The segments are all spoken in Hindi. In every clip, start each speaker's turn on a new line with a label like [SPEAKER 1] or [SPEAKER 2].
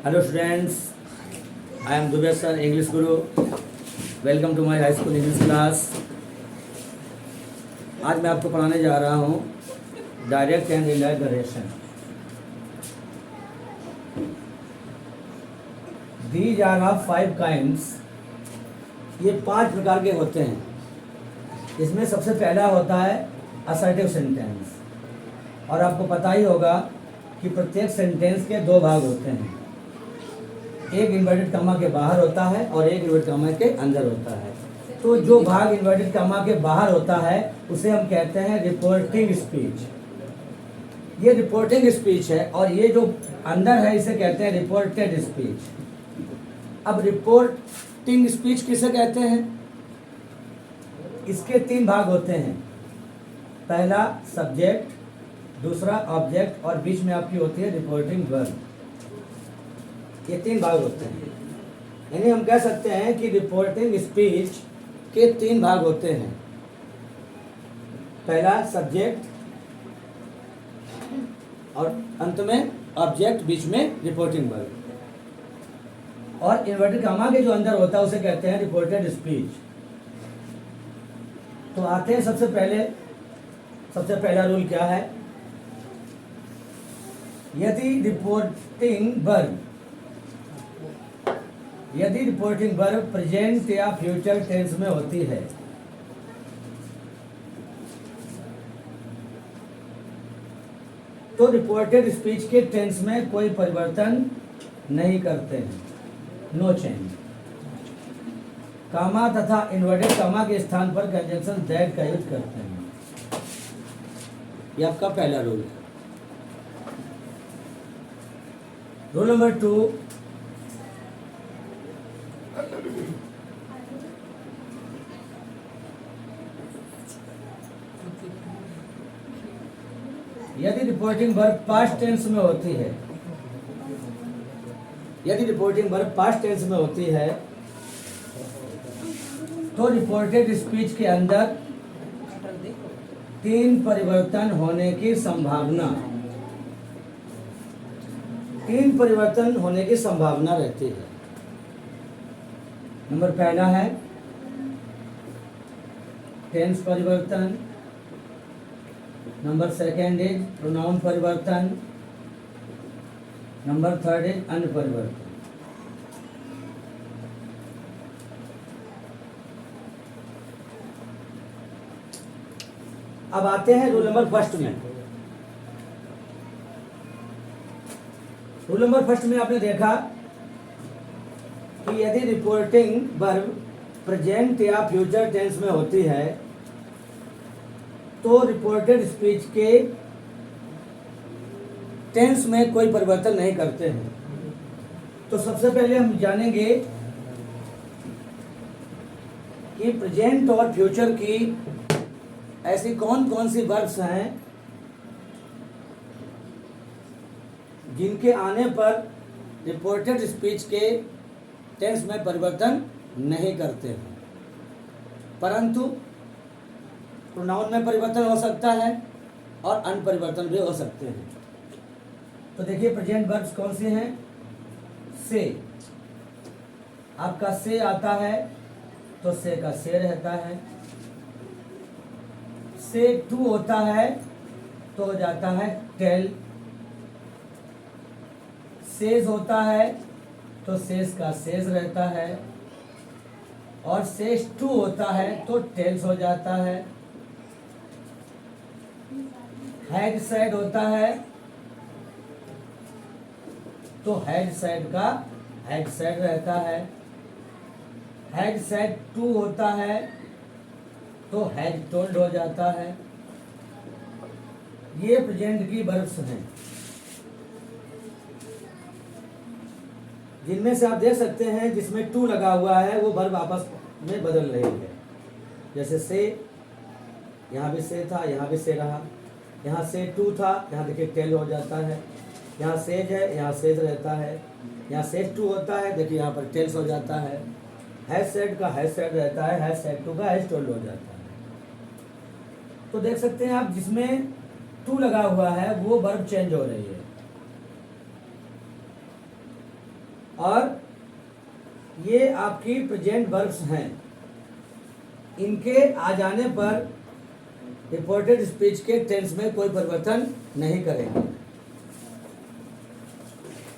[SPEAKER 1] Hello students, I am Dubey sir, English Guru. Welcome to my high school English class. आज मैं आपको पढ़ाने जा रहा हूँ direct and indirect narration. These are of 5 kinds. ये 5 प्रकार के होते हैं. इसमें सबसे पहला होता है असर्टिव सेंटेंस. और आपको पता ही होगा कि प्रत्येक सेंटेंस के 2 भाग होते हैं. एक इन्वर्टेड कॉमा के बाहर होता है और एक इन्वर्टेड कॉमा के अंदर होता है. तो जो भाग इन्वर्टेड कॉमा के बाहर होता है उसे हम कहते हैं रिपोर्टिंग स्पीच. ये रिपोर्टिंग स्पीच है. और ये जो अंदर है इसे कहते हैं रिपोर्टेड स्पीच. अब रिपोर्टिंग स्पीच किसे कहते हैं? इसके 3 भाग होते हैं. पहला सब्जेक्ट, दूसरा ऑब्जेक्ट और बीच में आपकी होती है रिपोर्टिंग वर्ब. ये 3 भाग होते हैं. यानी हम कह सकते हैं कि रिपोर्टिंग स्पीच के 3 भाग होते हैं. पहला सब्जेक्ट और अंत में ऑब्जेक्ट, बीच में रिपोर्टिंग वर्ब. और इन्वर्टेड कॉमा के जो अंदर होता है उसे कहते हैं रिपोर्टेड स्पीच. तो आते हैं सबसे पहला रूल क्या है? यदि रिपोर्टिंग वर्ब प्रेजेंट या फ्यूचर टेंस में होती है तो रिपोर्टेड स्पीच के टेंस में कोई परिवर्तन नहीं करते हैं. No change. कॉमा तथा इन्वर्टेड कॉमा के स्थान पर कंजंक्शन दैट का यूज करते हैं. यह आपका पहला रूल है. रूल नंबर 2, यदि रिपोर्टिंग वर्ब पास्ट टेंस में होती है तो रिपोर्टेड स्पीच के अंदर 3 परिवर्तन होने की संभावना रहती है. नंबर पहला है टेंस परिवर्तन. नंबर सेकेंड इज प्रोनाउन परिवर्तन. नंबर थर्ड इज अन्य परिवर्तन. अब आते हैं रूल नंबर फर्स्ट में. रूल नंबर फर्स्ट में आपने देखा कि यदि रिपोर्टिंग वर्ब प्रेजेंट या फ्यूचर टेंस में होती है तो रिपोर्टेड स्पीच के टेंस में कोई परिवर्तन नहीं करते हैं. तो सबसे पहले हम जानेंगे कि प्रेजेंट और फ्यूचर की ऐसी कौन कौन सी वर्ब्स हैं जिनके आने पर रिपोर्टेड स्पीच के टेंस में परिवर्तन नहीं करते हैं, परंतु प्रोनाउन में परिवर्तन हो सकता है और अन्य परिवर्तन भी हो सकते हैं. तो देखिए प्रेजेंट वर्ब्स कौन से हैं? से. आपका से आता है तो से का से रहता है. से टू होता है तो हो जाता है टेल. सेज होता है तो सेज का सेज रहता है. और सेज टू होता है तो टेल्स हो जाता है. हैड साइड होता है तो हैड साइड का हैड साइड रहता है. हैड साइड टू होता है तो हैड टोल्ड हो जाता है. ये प्रेजेंट की वर्ब्स हैं जिनमें से आप देख सकते हैं जिसमें टू लगा हुआ है वो वर्ब आपस में बदल रही है. जैसे से, यहाँ भी से था, यहाँ भी से रहा. यहाँ से टू था, यहाँ देखिए टेल हो जाता है. यहाँ सेज है, यहाँ सेज रहता है. यहाँ सेज टू होता है, देखिए यहाँ पर टेल्स हो जाता है. हैज सेड का हैज सेड रहता है. हैज सेड टू का हैज टोल्ड हो जाता है. तो देख सकते हैं आप जिसमें टू लगा हुआ है वो वर्ब चेंज हो रही है. और ये आपकी प्रेजेंट वर्ब्स हैं। इनके आ जाने पर रिपोर्टेड स्पीच के टेंस में कोई परिवर्तन नहीं करेंगे।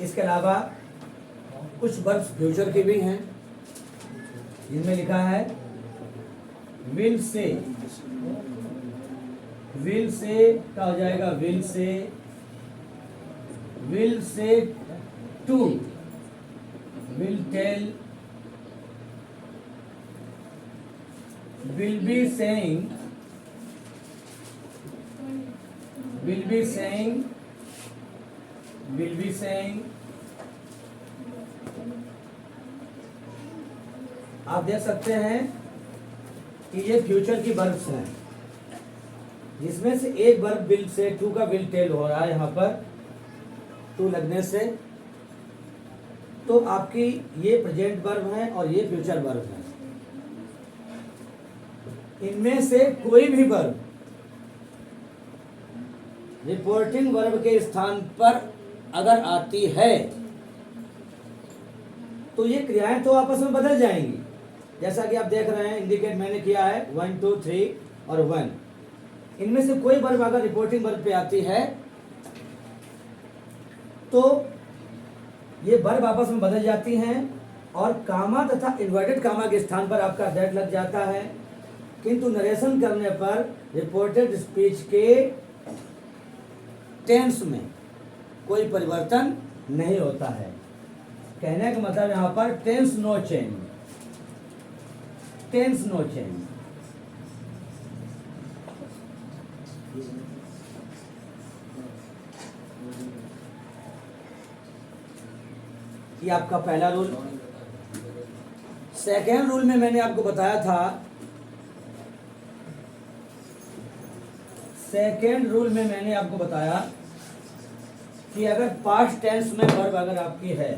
[SPEAKER 1] इसके अलावा कुछ वर्ब्स फ्यूचर के भी हैं, जिनमें लिखा है विल से। विल से क्या हो जाएगा? Will say to, will tell, will be saying, आप देख सकते हैं कि ये फ्यूचर की वर्ब्स हैं, जिसमें से एक वर्ब विल से टू का विल टेल हो रहा है यहाँ पर टू लगने से। तो आपकी ये प्रेजेंट वर्ब है और ये फ्यूचर वर्ब है। इनमें से कोई भी वर्ब रिपोर्टिंग वर्ब के स्थान पर अगर आती है तो ये क्रियाएं तो आपस में बदल जाएंगी। जैसा कि आप देख रहे हैं, इंडिकेट मैंने किया है 1 2 3 और 1। इनमें से कोई वर्ब अगर रिपोर्टिंग वर्ब पे आती है तो ये वर्ब आपस में बदल जाती हैं और कामा तथा इन्वर्टेड कामा के स्थान पर आपका दैट लग जाता है। किंतु नरेशन करने पर रिपोर्टेड स्पीच के टेंस में कोई परिवर्तन नहीं होता है। कहने का मतलब यहाँ पर tense no change, tense no change. ये आपका पहला रूल। सेकेंड रूल में मैंने आपको बताया था, सेकेंड रूल में मैंने आपको बताया कि अगर पास्ट टेंस में वर्ब अगर आपकी है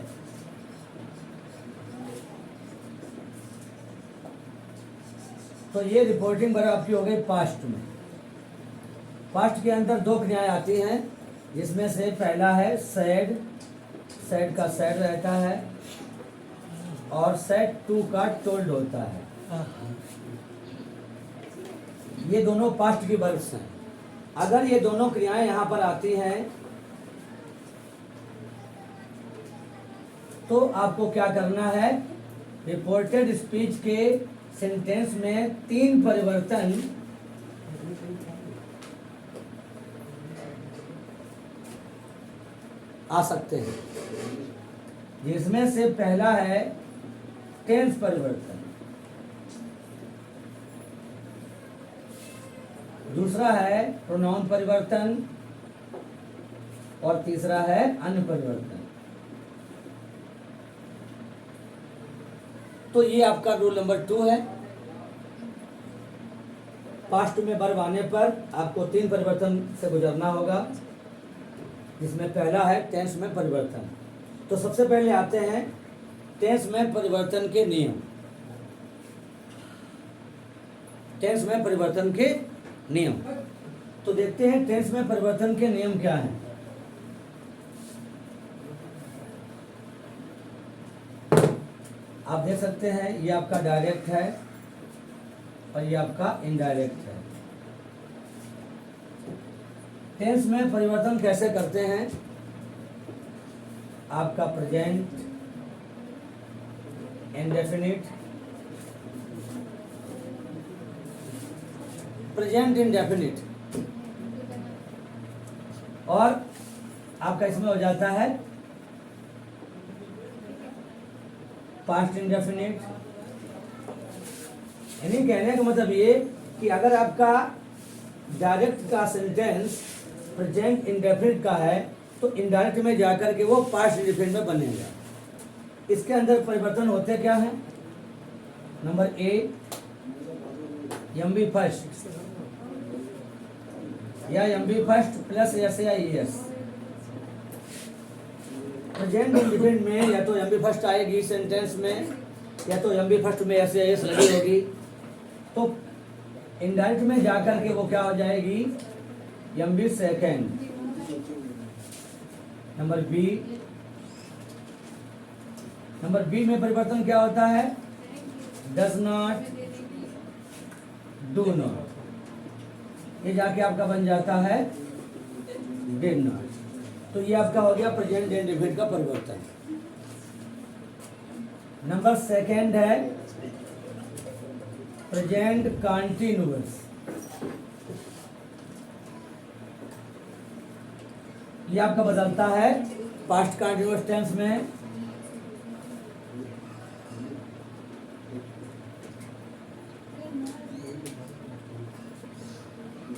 [SPEAKER 1] तो ये रिपोर्टिंग वर्ब आपकी हो गई पास्ट में। पास्ट के अंदर दो क्रियाएं आती हैं, जिसमें से पहला है सैड, सैड का सैड रहता है और सैड टू का टोल्ड होता है। ये दोनों पास्ट की वर्ब्स हैं। अगर ये दोनों क्रियाएं यहां पर आती हैं तो आपको क्या करना है? रिपोर्टेड स्पीच के सेंटेंस में 3 परिवर्तन आ सकते हैं, जिसमें से पहला है टेंस परिवर्तन, दूसरा है प्रोनाउन परिवर्तन और तीसरा है अन्य परिवर्तन। तो ये आपका रूल नंबर 2 है। पास्ट में वर्ब आने पर आपको 3 परिवर्तन से गुजरना होगा, जिसमें पहला है टेंस में परिवर्तन। तो सबसे पहले आते हैं टेंस में परिवर्तन के नियम। टेंस में परिवर्तन के नियम तो देखते हैं टेंस में परिवर्तन के नियम क्या हैं। आप देख सकते हैं ये आपका डायरेक्ट है और ये आपका इनडायरेक्ट है। टेंस में परिवर्तन कैसे करते हैं? आपका प्रेजेंट इंडेफिनिट, प्रेजेंट इंडेफिनिट और आपका इसमें हो जाता है पास्ट इंडेफिनिट। यानी कहने का मतलब ये कि अगर आपका डायरेक्ट का सेंटेंस प्रेजेंट इंडेफिनिट का है तो इनडायरेक्ट में जाकर के वो पास्ट इंडेफिनिट में बनेगा। इसके अंदर परिवर्तन होते क्या है? नंबर ए, एमबी फर्स्ट या एमबी फर्स्ट प्लस एस या ईएस। प्रेजेंट इंडेफिनिट में या तो एमबी फर्स्ट आएगी सेंटेंस में, या तो एमबी फर्स्ट में एस या एस लगी होगी। तो इनडायरेक्ट में जाकर के वो क्या हो जाएगी? एमबी second. Number B, number B में परिवर्तन क्या होता है? Does not, do not. ये जाके आपका बन जाता है डिड नॉट। तो ये आपका हो गया प्रेजेंट इंडेफिनिट का परिवर्तन। नंबर सेकेंड है प्रेजेंट कंटीन्यूअस। ये आपका बदलता है पास्ट कंटीन्यूअस टेंस में।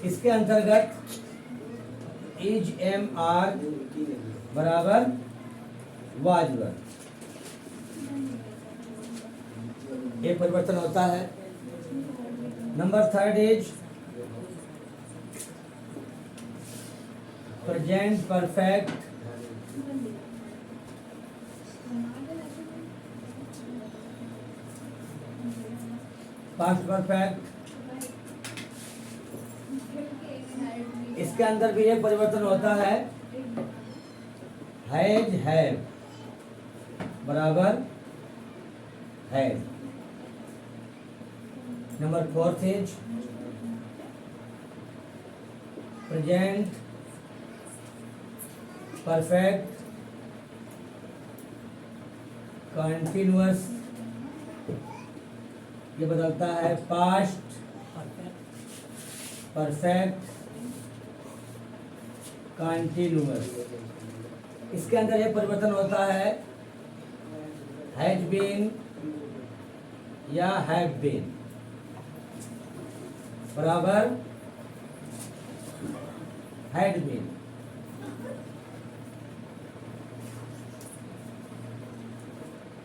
[SPEAKER 1] इसके अंतर्गत इज एम आर बराबर वाज वर, ये परिवर्तन होता है। Number third is present perfect, past perfect. इसके अंदर भी एक परिवर्तन होता है, हैज हैव बराबर has. Number fourth is present perfect continuous, ये बदलता है पास्ट परफेक्ट कंटिन्यूअस। इसके अंदर ये परिवर्तन होता है हैज बीन या हैव बीन बराबर हैड बीन।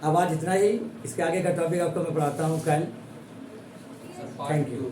[SPEAKER 1] अब आज इतना ही। इसके आगे का टॉपिक आपको मैं पढ़ाता हूँ कल। Thank you.